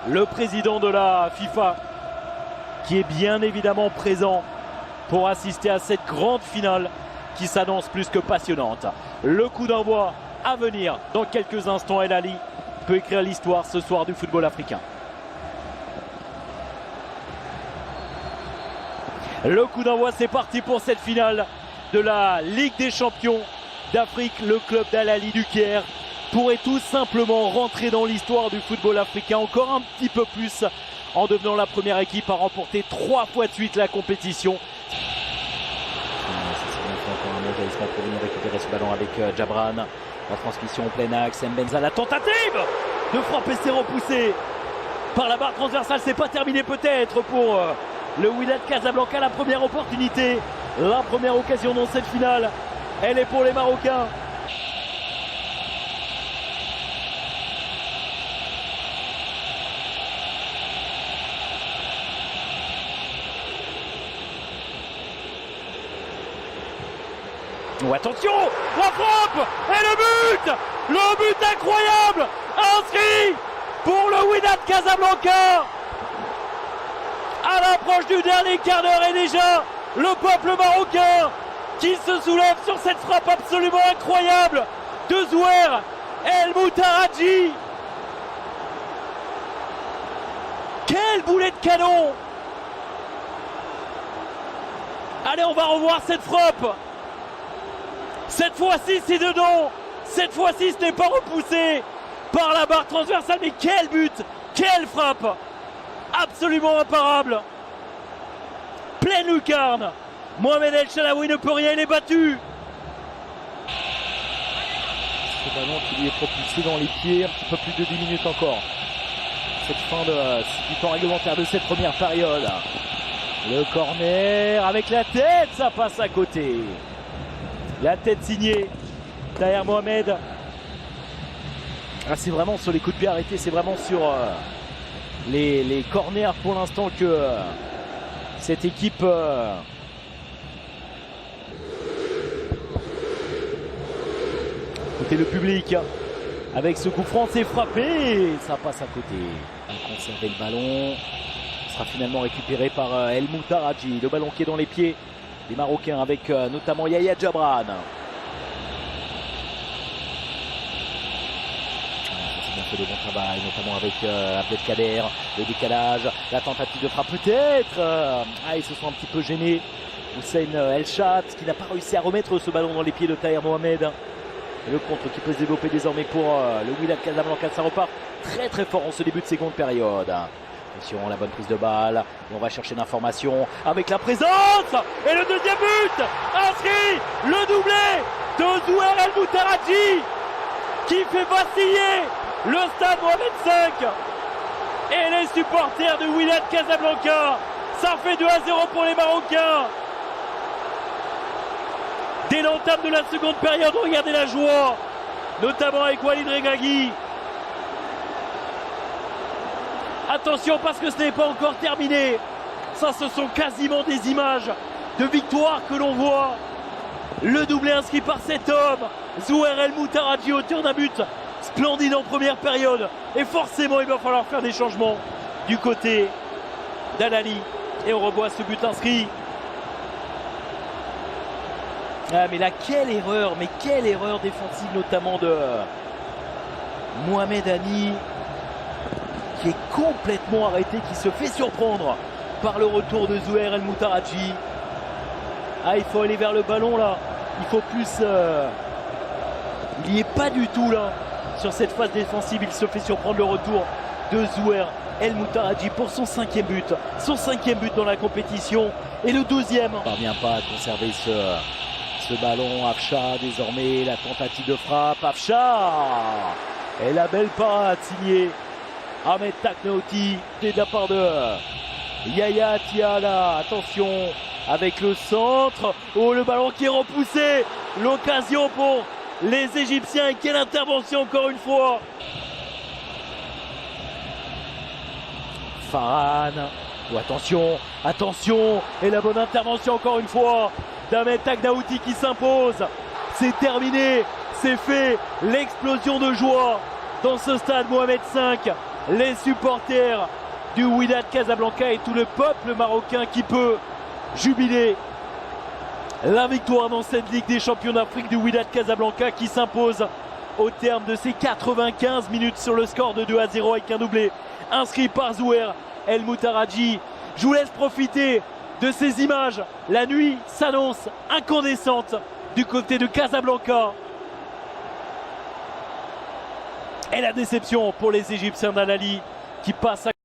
Le président de la FIFA qui est bien évidemment présent pour assister à cette grande finale qui s'annonce plus que passionnante. Le coup d'envoi à venir dans quelques instants. El Ahly peut écrire l'histoire ce soir du football africain. Le coup d'envoi, c'est parti pour cette finale de la Ligue des champions d'Afrique. Le club d'Al Ahly du Caire pourrait tout simplement rentrer dans l'histoire du football africain encore un petit peu plus en devenant la première équipe à remporter 3 fois de suite la compétition. Encore un bon jaillissement pour venir récupérer ce ballon avec Djabran. La transmission au plein axe, Mbenza, la tentative de frapper, c'est repoussé par la barre transversale. C'est pas terminé peut-être pour le Wydad Casablanca. La première opportunité, la première occasion dans cette finale, elle est pour les Marocains. Oh, attention, la frappe et le but incroyable, inscrit pour le Wydad Casablanca. À l'approche du dernier quart d'heure et déjà le peuple marocain qui se soulève sur cette frappe absolument incroyable de Zouher El Moutaraji. Quel boulet de canon! Allez, on va revoir cette frappe. Cette fois-ci, c'est dedans. Cette fois-ci, ce n'est pas repoussé par la barre transversale. Mais quel but! Quelle frappe! Absolument imparable. Pleine lucarne. Mohamed El Chalaoui ne peut rien, il est battu. Ce ballon qui lui est propulsé dans les pieds, un petit peu plus de 10 minutes encore. Cette fin du temps réglementaire de cette première période. Le corner avec la tête, ça passe à côté. La tête signée Taher Mohamed. Ah, c'est vraiment sur les coups de pied arrêtés, c'est vraiment sur les corners pour l'instant que cette équipe écoutez le public avec ce coup franc, c'est frappé, ça passe à côté. On conserve le ballon, il sera finalement récupéré par El Moutaraji. Le ballon qui est dans les pieds des Marocains avec notamment Yaya Djabran. C'est bien fait de bon travail, notamment avec Abdelkader. Le décalage, la tentative de frappe peut-être. Ils se sont un petit peu gênés. Hussein El Chat qui n'a pas réussi à remettre ce ballon dans les pieds de Taher Mohamed. Et le contre qui peut se développer désormais pour le Wydad Casablanca. Ça repart très très fort en ce début de seconde période. Attention, la bonne prise de balle. Et on va chercher l'information avec la présence. Et le deuxième but inscrit, le doublé de Zouher El Moutaraji qui fait vaciller le stade Mohamed V et les supporters de Wydad Casablanca. Ça fait 2-0 pour les Marocains. Dès l'entame de la seconde période, regardez la joie, notamment avec Walid Regragui. Attention parce que ce n'est pas encore terminé. Ça, ce sont quasiment des images de victoire que l'on voit. Le doublé inscrit par cet homme, Zouher El Moutaraji, auteur d'un but splendide en première période. Et forcément, il va falloir faire des changements du côté d'Al Ahly. Et on revoit ce but inscrit. Ah, mais là, quelle erreur défensive, notamment de Mohamed Hani, qui est complètement arrêté, qui se fait surprendre par le retour de Zouher El Moutaraji. Il faut aller vers le ballon là. Il faut plus. Il n'y est pas du tout là. Sur cette phase défensive, il se fait surprendre, le retour de Zouher El Moutaraji pour son 5e but. Son 5e but dans la compétition. Et le 12e. Il ne parvient pas à conserver ce ballon. Afcha désormais, la tentative de frappe. Afcha. Et la belle parade signée Ahmed Taknaouti de la part de Yaya Tiala. Attention avec le centre. Oh, le ballon qui est repoussé. L'occasion pour les Égyptiens. Et quelle intervention encore une fois. Farhan. Oh, attention. Et la bonne intervention encore une fois d'Ahmed Taknaouti qui s'impose. C'est terminé. C'est fait. L'explosion de joie dans ce stade Mohamed V. les supporters du Wydad Casablanca et tout le peuple marocain qui peut jubiler la victoire dans cette Ligue des Champions d'Afrique du Wydad Casablanca qui s'impose au terme de ses 95 minutes sur le score de 2-0 avec un doublé inscrit par Zouher El Moutarradji. Je vous laisse profiter de ces images. La nuit s'annonce incandescente du côté de Casablanca. Et la déception pour les Égyptiens d'Al Ahly qui passent à